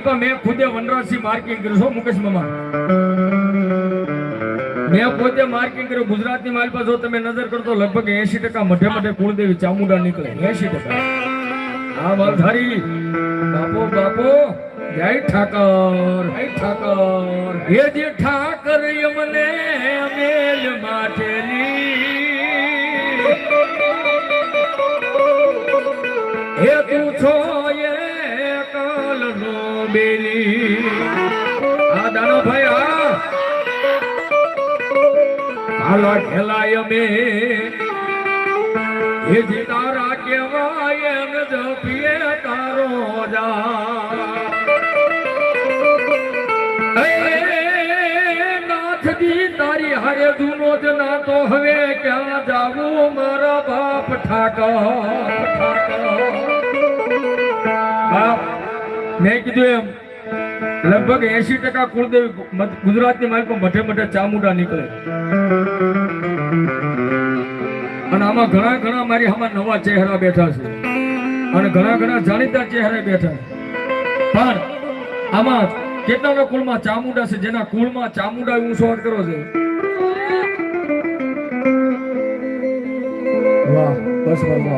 માલપા મેં ખુદે વનરાજસિંહ માર્કિંગ કર્યું છો મુકેશ મામા. મેં પોતે માર્કિંગ કર્યું. ગુજરાતની માલપા જો તમે નજર કરો તો લગભગ 80% મઢે મઢે કુળદેવી ચામુંડા નીકળે. 80%. હા માલધારી બાપો બાપો જય ઠાકર જય ઠાકર. હે જે ઠાકર યમને અમેલ માટેલી હે તું છો એ કાલનો બેલી. આ દાનો ભાઈ આ કાલા ખેલાય અમે હે જે તારા કેવાય ને જપીએ તારો જા. નાથજી તારી હારે જૂનો જ ના તો હવે ક્યાં જાવું મારા બાપ ઠાકર. બાપ મેં કીધું એમ લગભગ 80% કુળદેવી ગુજરાતની માલિકો મઠે મઠે ચામુંડા નીકળે. અને આમાં ઘણા ઘણા મારી આમાં નવા ચહેરા બેઠા છે અને ઘણા ઘણા જાણીતા ચહેરા બેઠા છે. પણ આમાં કેટલાના કુળમાં ચામુંડા છે જેના કુળમાં ચામુંડા હું શોધ કરો છે. વાહ બસ વાહ.